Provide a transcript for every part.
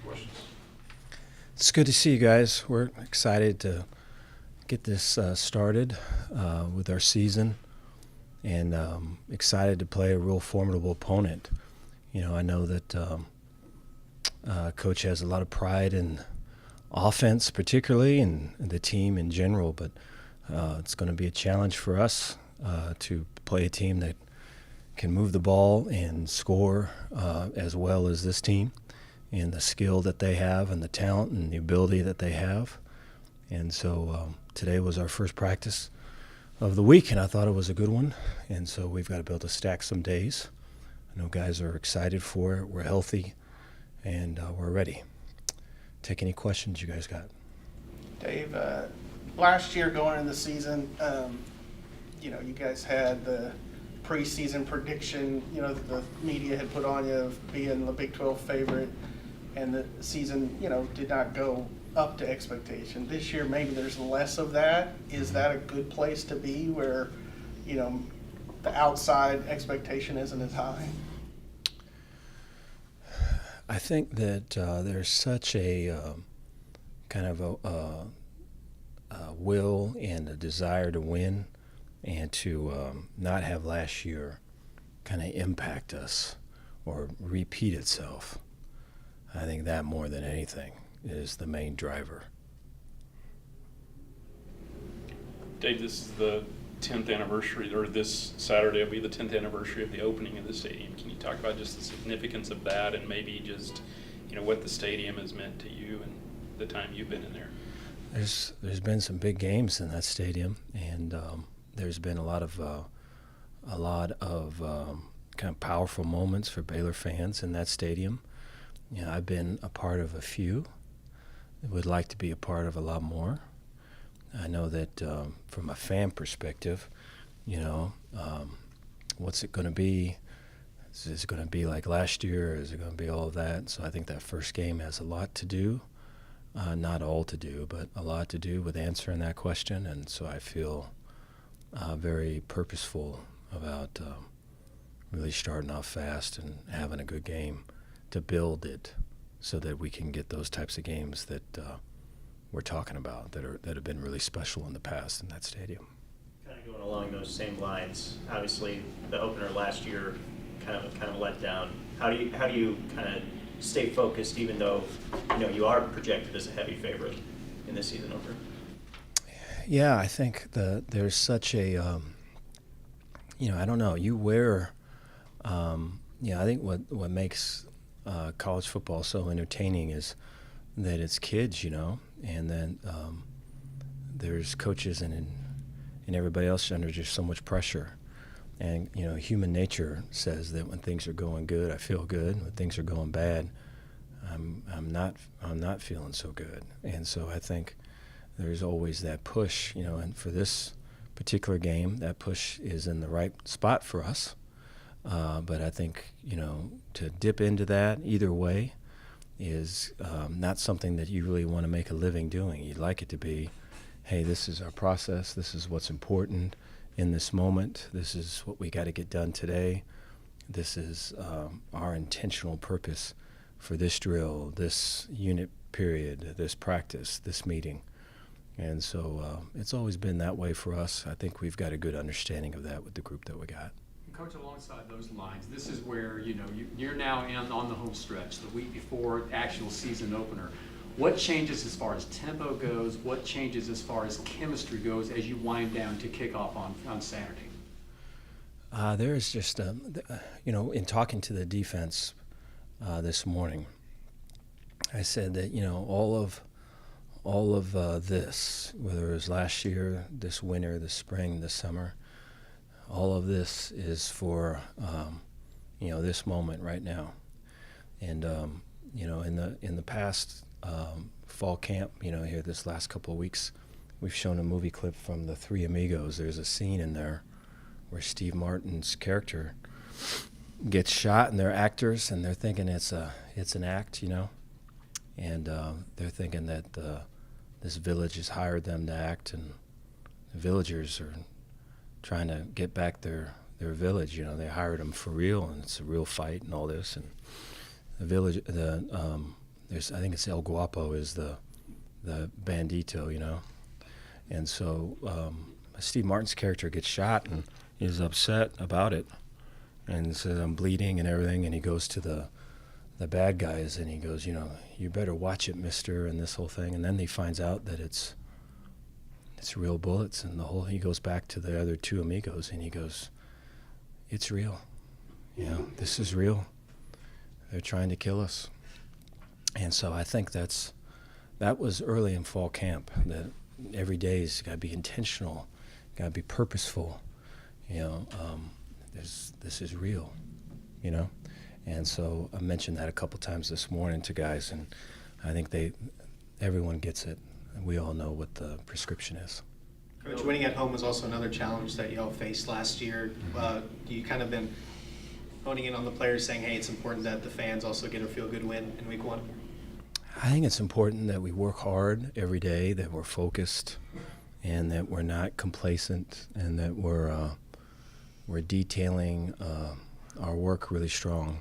Questions? It's good to see you guys. We're excited to get this started with our season, and excited to play a real formidable opponent. I know that Coach has a lot of pride in offense particularly and the team in general, but it's going to be a challenge for us to play a team that can move the ball and score as well as this team, and the skill that they have and the talent and the ability that they have. And so today was our first practice of the week, and I thought it was a good one. And so we've got to be able to stack some days. I know guys are excited for it. We're healthy, and we're ready. Take any questions you guys got. Dave, last year going into the season, you guys had the preseason prediction, that the media had put on you of being the Big 12 favorite, and the season, did not go up to expectation. This year, maybe there's less of that. Is that a good place to be where, the outside expectation isn't as high? I think that there's such a kind of a will and a desire to win, and to not have last year kind of impact us or repeat itself. I think that more than anything is the main driver. Dave, this is the 10th anniversary, or this Saturday will be the 10th anniversary of the opening of the stadium. Can you talk about just the significance of that, and maybe just, what the stadium has meant to you and the time you've been in there? There's been some big games in that stadium, and there's been a lot of kind of powerful moments for Baylor fans in that stadium. I've been a part of a few. I would like to be a part of a lot more. I know that from a fan perspective, what's it going to be? Is it going to be like last year? Is it going to be all of that? So I think that first game has a lot to do, not all to do, but a lot to do with answering that question. And so I feel very purposeful about really starting off fast and having a good game to build it, so that we can get those types of games that we're talking about that have been really special in the past in that stadium. Kind of going along those same lines, obviously the opener last year kind of let down. How do you kind of stay focused, even though you are projected as a heavy favorite in this season opener? Yeah, I think there's such a I don't know. You wear I think what makes college football so entertaining is that it's kids, and then there's coaches and everybody else under just so much pressure. And human nature says that when things are going good, I feel good. When things are going bad, I'm not feeling so good. And so I think there's always that push, and for this particular game, that push is in the right spot for us. But I think, to dip into that either way is not something that you really want to make a living doing. You'd like it to be, hey, this is our process. This is what's important in this moment. This is what we got to get done today. This is our intentional purpose for this drill, this unit period, this practice, this meeting. And so it's always been that way for us. I think we've got a good understanding of that with the group that we got. Coach, alongside those lines, this is where you're now on the home stretch, the week before actual season opener. What changes as far as tempo goes? What changes as far as chemistry goes as you wind down to kick off on Saturday? There is just in talking to the defense this morning, I said that all of this, whether it was last year, this winter, this spring, this summer, all of this is for this moment right now. And in the past fall camp, here this last couple of weeks, we've shown a movie clip from the Three Amigos. There's a scene in there where Steve Martin's character gets shot, and they're actors, and they're thinking it's an act, and they're thinking that this village has hired them to act, and the villagers are trying to get back their village. They hired them for real, and it's a real fight and all this. And the I think it's El Guapo is the bandito, you know. And so Steve Martin's character gets shot and is upset about it and says, I'm bleeding and everything. And he goes to the bad guys and he goes, you know, you better watch it, mister, and this whole thing. And then he finds out that it's real bullets. And he goes back to the other two amigos and he goes, it's real. You know, this is real. They're trying to kill us. And so I think that was early in fall camp, that every day's got to be intentional, got to be purposeful. You know, this is real, you know. And so I mentioned that a couple times this morning to guys, and I think everyone gets it. And we all know what the prescription is. Coach, winning at home was also another challenge that y'all faced last year. You kind of been honing in on the players, saying, hey, it's important that the fans also get a feel-good win in week 1? I think it's important that we work hard every day, that we're focused, and that we're not complacent, and that we're detailing our work really strong.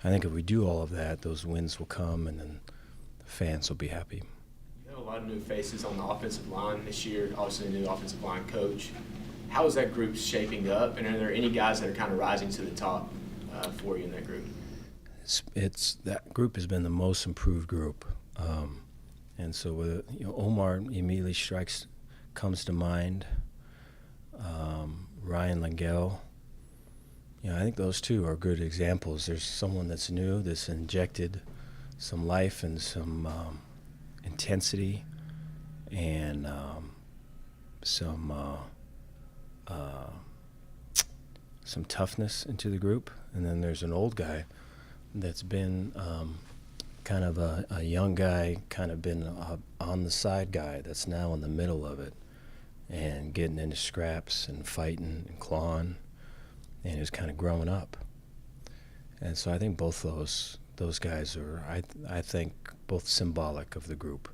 I think if we do all of that, those wins will come, and then the fans will be happy. You have a lot of new faces on the offensive line this year, obviously a new offensive line coach. How is that group shaping up, and are there any guys that are kind of rising to the top for you in that group? That group has been the most improved group, and so with Omar immediately comes to mind. Ryan Langell, I think those two are good examples. There's someone that's new, that's injected some life and some intensity and some toughness into the group, and then there's an old guy that's been kind of a young guy, kind of been on the side guy that's now in the middle of it and getting into scraps and fighting and clawing and is kind of growing up. And so I think both those guys are, I think, both symbolic of the group.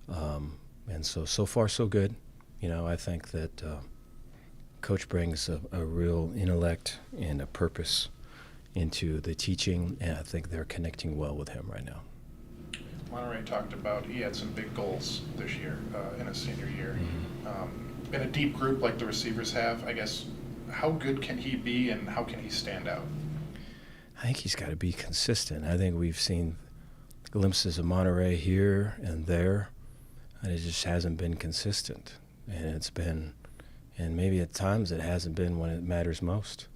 And so far so good. I think that Coach brings a real intellect and a purpose into the teaching, and I think they're connecting well with him right now. Monterey talked about he had some big goals this year in his senior year. Mm-hmm. In a deep group like the receivers have, I guess, how good can he be and how can he stand out? I think he's got to be consistent. I think we've seen glimpses of Monterey here and there, and it just hasn't been consistent. And maybe at times it hasn't been when it matters most.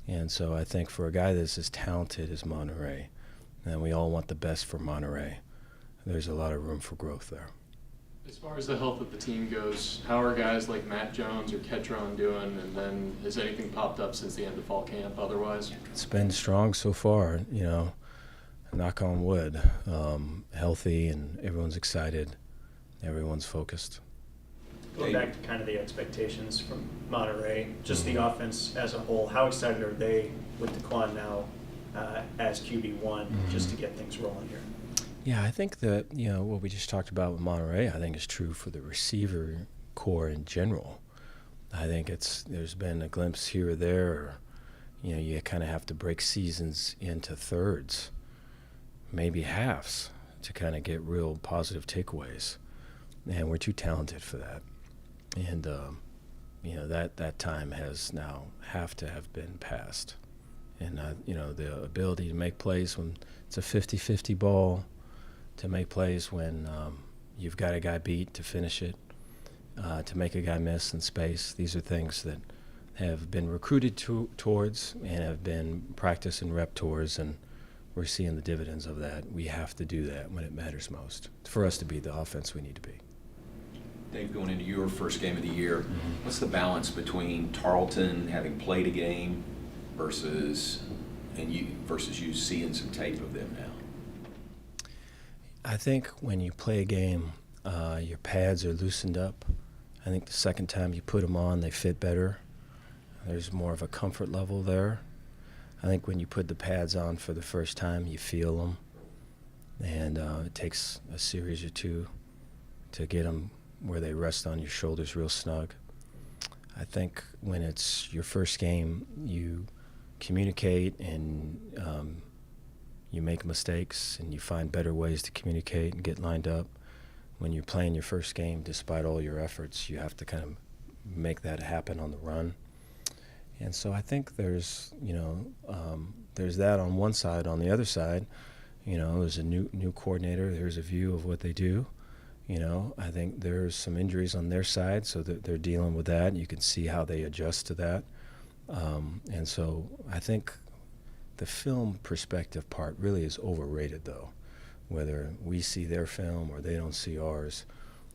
And so I think for a guy that's as talented as Monterey, and we all want the best for Monterey, there's a lot of room for growth there. As far as the health of the team goes, how are guys like Matt Jones or Ketron doing? And then has anything popped up since the end of fall camp otherwise? It's been strong so far, knock on wood. Healthy, and everyone's excited. Everyone's focused. Going back to kind of the expectations from Monterey, just the offense as a whole, how excited are they with DeQuan now as QB1 just to get things rolling here? Yeah, I think that, what we just talked about with Monterey, I think is true for the receiver core in general. I think there's been a glimpse here or there, or, you kind of have to break seasons into thirds, maybe halves, to kind of get real positive takeaways. And we're too talented for that. And, that time has now have to have been passed. And, the ability to make plays when it's a 50-50 ball, to make plays when you've got a guy beat to finish it, to make a guy miss in space. These are things that have been recruited towards and have been practice and rep towards, and we're seeing the dividends of that. We have to do that when it matters most for us to be the offense we need to be. Dave, going into your first game of the year, what's the balance between Tarleton having played a game versus you seeing some tape of them now? I think when you play a game, your pads are loosened up. I think the second time you put them on, they fit better. There's more of a comfort level there. I think when you put the pads on for the first time, you feel them. And it takes a series or two to get them where they rest on your shoulders real snug. I think when it's your first game, you communicate and you make mistakes and you find better ways to communicate and get lined up. When you're playing your first game, despite all your efforts, you have to kind of make that happen on the run. And so I think there's that on one side. On the other side, there's a new coordinator. There's a view of what they do. I think there's some injuries on their side, so that they're dealing with that. You can see how they adjust to that. And so I think the film perspective part really is overrated, though. Whether we see their film or they don't see ours,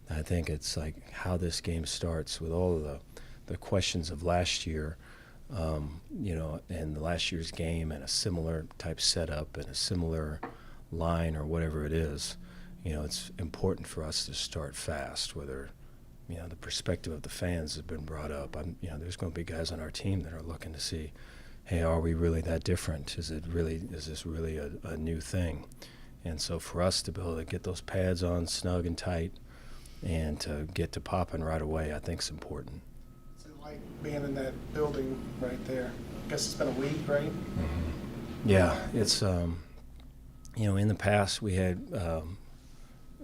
I think it's like how this game starts with all of the questions of last year, and the last year's game and a similar type setup and a similar line or whatever it is. It's important for us to start fast, whether, the perspective of the fans has been brought up. There's going to be guys on our team that are looking to see, hey, are we really that different? Is this really a new thing? And so for us to be able to get those pads on snug and tight and to get to popping right away, I think is important. It's like being in that building right there. I guess it's been a week, right? Mm-hmm. Yeah, it's, in the past we had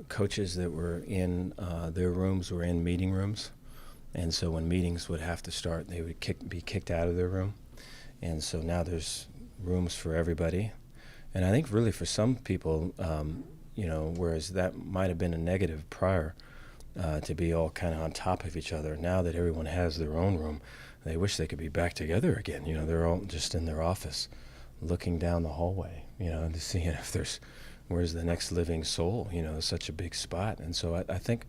coaches that were in their rooms were in meeting rooms. And so when meetings would have to start, they would be kicked out of their room. And so now there's rooms for everybody. And I think really for some people, whereas that might have been a negative prior, to be all kind of on top of each other, now that everyone has their own room, they wish they could be back together again. They're all just in their office looking down the hallway, to see if where's the next living soul, such a big spot. And so I think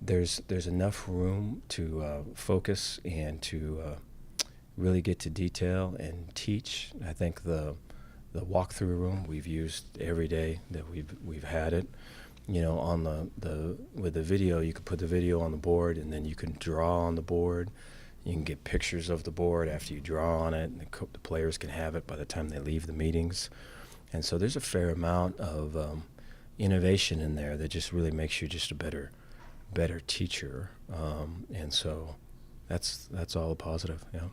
there's enough room to focus and to really get to detail and teach. I think the walkthrough room we've used every day that we've had it. On with the video, you can put the video on the board, and then you can draw on the board. You can get pictures of the board after you draw on it, and the players can have it by the time they leave the meetings. And so there's a fair amount of innovation in there that just really makes you just a better teacher. And so that's all a positive. Yeah.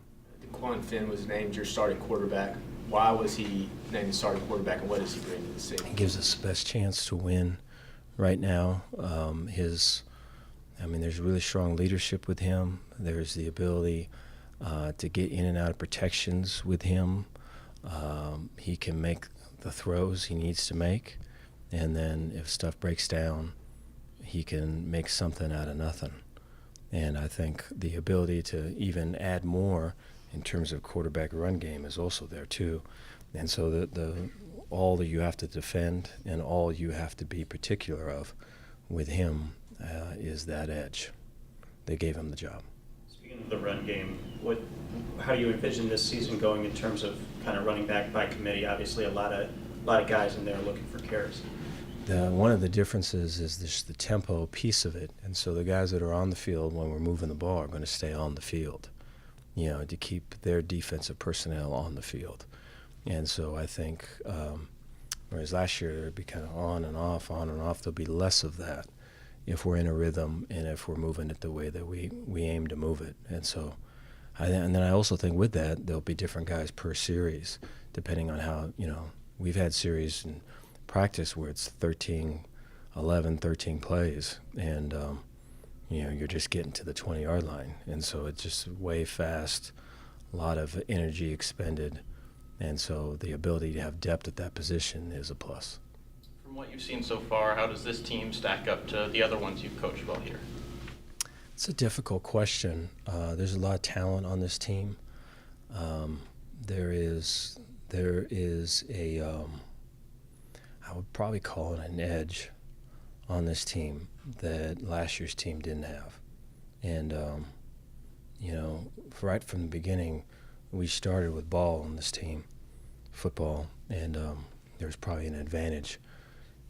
Quan Finn was named your starting quarterback. Why was he named the starting quarterback, and what does he bring to the city? He gives us the best chance to win right now. There's really strong leadership with him. There's the ability to get in and out of protections with him. He can make the throws he needs to make, and then if stuff breaks down, he can make something out of nothing. And I think the ability to even add more in terms of quarterback run game is also there too. And so all that you have to defend and all you have to be particular of with him is that edge. They gave him the job. Speaking of the run game, how do you envision this season going in terms of kind of running back by committee? Obviously, a lot of guys in there looking for carries. One of the differences is just the tempo piece of it, and so the guys that are on the field when we're moving the ball are going to stay on the field, to keep their defensive personnel on the field. And so I think, whereas last year it'd be kind of on and off, there'll be less of that if we're in a rhythm and if we're moving it the way that we aim to move it. And so, and then I also think with that, there'll be different guys per series, depending on how, we've had series in practice where it's 13 plays, and, you're just getting to the 20-yard line. And so it's just way fast, a lot of energy expended. And so the ability to have depth at that position is a plus. From what you've seen so far, how does this team stack up to the other ones you've coached well here? It's a difficult question. There's a lot of talent on this team. There is a, I would probably call it an edge on this team that last year's team didn't have. And, right from the beginning, we started with ball on this team, football, and there's probably an advantage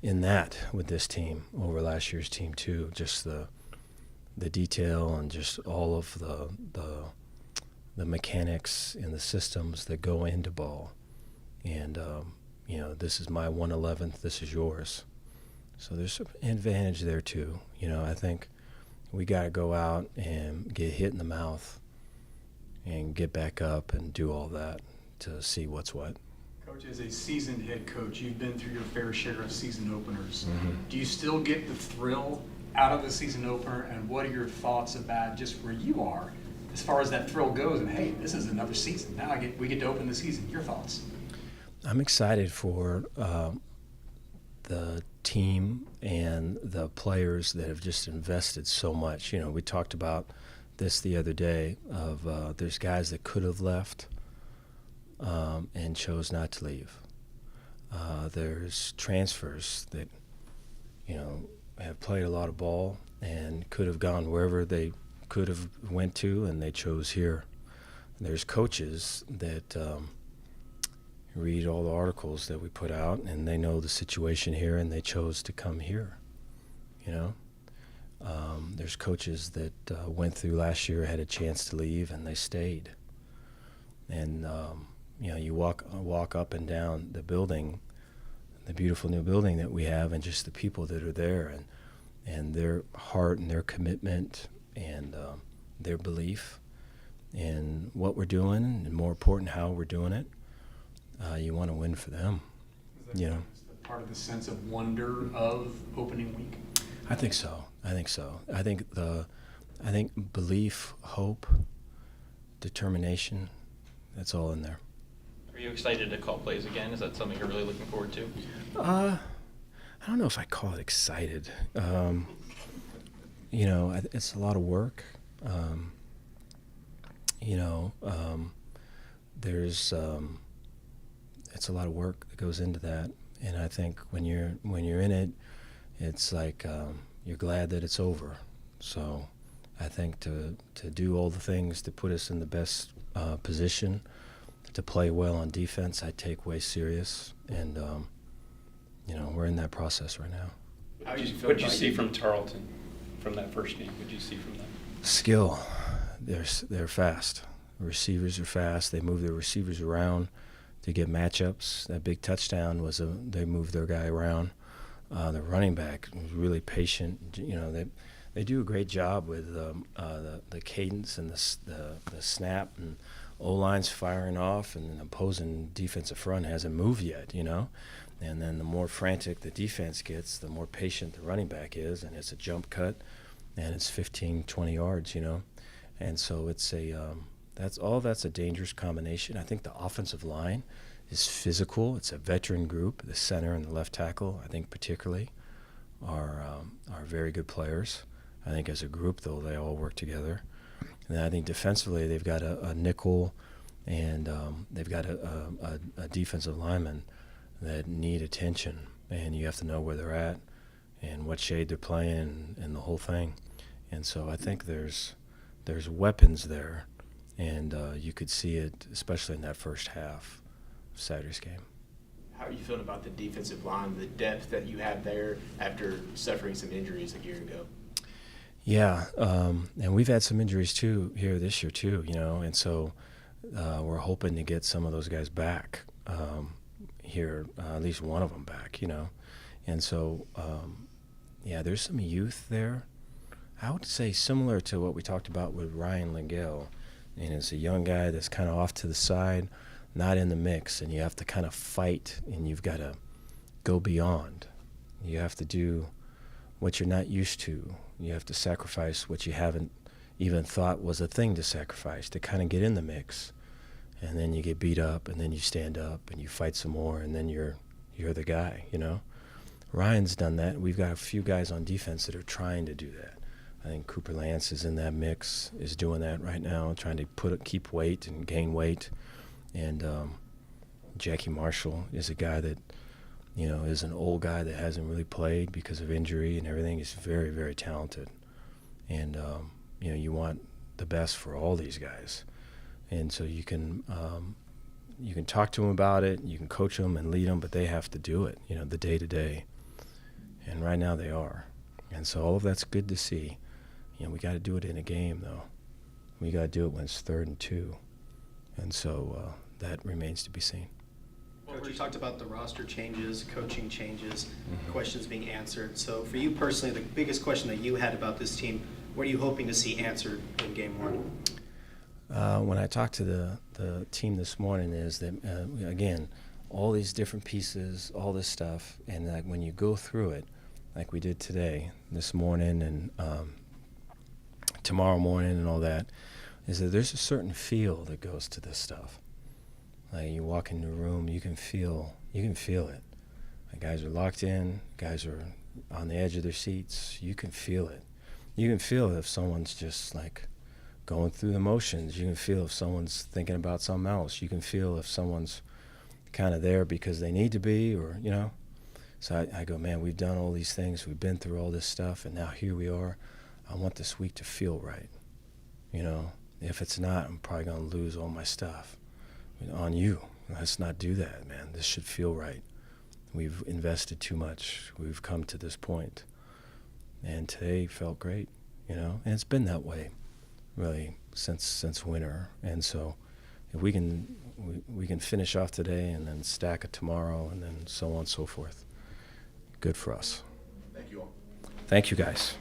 in that with this team over last year's team too. Just the detail and just all of the mechanics and the systems that go into ball. And this is my 1/11th, this is yours. So there's an advantage there too. I think we got to go out and get hit in the mouth and get back up and do all that to see what's what. Coach, Coach, as a seasoned head coach, you've been through your fair share of season openers. Mhm. Do you still get the thrill out of the season opener, and what are your thoughts about just where you are as far as that thrill goes? And hey, this is another season. Now we get to open the season. Your thoughts? I'm excited for the team and the players that have just invested so much. You know, we talked about this the other day of there's guys that could have left and chose not to leave. There's transfers that, you know, have played a lot of ball and could have gone wherever they could have went to, and they chose here. There's coaches that read all the articles that we put out, and they know the situation here, and they chose to come here. You know, there's coaches that went through last year, had a chance to leave, and they stayed. And you know, you walk up and down the building, the beautiful new building that we have, and just the people that are there, and their heart and their commitment and their belief in what we're doing, and more important, how we're doing it. You want to win for them, you know. Is that part of the sense of wonder of opening week? I think so. I think belief, hope, determination, that's all in there. Are you excited to call plays again? Is that something you're really looking forward to? I don't know if I call it excited. You know, it's a lot of work. You know, there's it's a lot of work that goes into that, and I think when you're in it, it's like you're glad that it's over. So I think to do all the things to put us in the best position to play well on defense, I take way serious, and you know, we're in that process right now. How did you feel What did you about see from Tarleton from that first game? What did you see from them? Skill. They're fast. Receivers are fast. They move their receivers around to get matchups. That big touchdown was they moved their guy around. The running back was really patient. You know, they do a great job with the cadence and the snap, and O-line's firing off, and the opposing defensive front hasn't moved yet, you know. And then the more frantic the defense gets, the more patient the running back is, and it's a jump cut, and it's 15, 20 yards, you know. And so it's that's a dangerous combination. I think the offensive line is physical. It's a veteran group. The center and the left tackle, I think particularly, are very good players. I think as a group, though, they all work together. And I think defensively, they've got a nickel, and they've got a defensive lineman that need attention, and you have to know where they're at and what shade they're playing and the whole thing. And so I think there's weapons there, and you could see it, especially in that first half of Saturday's game. How are you feeling about the defensive line, the depth that you have there after suffering some injuries a year ago? Yeah, and we've had some injuries too here this year too, you know, and so we're hoping to get some of those guys back here, at least one of them back, you know, and so yeah, there's some youth there. I would say similar to what we talked about with Ryan Lingell, and it's a young guy that's kind of off to the side, not in the mix, and you have to kind of fight, and you've got to go beyond. You have to do what you're not used to. You have to sacrifice what you haven't even thought was a thing to sacrifice to kind of get in the mix. And then you get beat up, and then you stand up, and you fight some more, and then you're the guy, you know. Ryan's done that. We've got a few guys on defense that are trying to do that. I think Cooper Lance is in that mix, is doing that right now, trying to keep weight and gain weight. And Jackie Marshall is a guy that, you know, is an old guy that hasn't really played because of injury and everything. He's very, very talented. And, you know, you want the best for all these guys. And so you can talk to them about it, you can coach them and lead them, but they have to do it, you know, the day-to-day. And right now they are. And so all of that's good to see. You know, we got to do it in a game, though. We got to do it when it's 3rd and 2. And so that remains to be seen. Coach, you talked about the roster changes, coaching changes, questions being answered. So for you personally, the biggest question that you had about this team, what are you hoping to see answered in game 1? When I talked to the team this morning is that, again, all these different pieces, all this stuff, and like when you go through it, like we did today, this morning, and tomorrow morning, and all that, is that there's a certain feel that goes to this stuff. Like you walk into a room, you can feel it. Like guys are locked in, guys are on the edge of their seats. You can feel it. You can feel if someone's just like going through the motions. You can feel if someone's thinking about something else. You can feel if someone's kind of there because they need to be, or, you know. So I go, man, we've done all these things. We've been through all this stuff, and now here we are. I want this week to feel right. You know, if it's not, I'm probably going to lose all my stuff. On you. Let's not do that, man. This should feel right. We've invested too much. We've come to this point. And today felt great, you know. And it's been that way, really, since winter. And so if we can finish off today and then stack it tomorrow and then so on and so forth, good for us. Thank you all. Thank you, guys.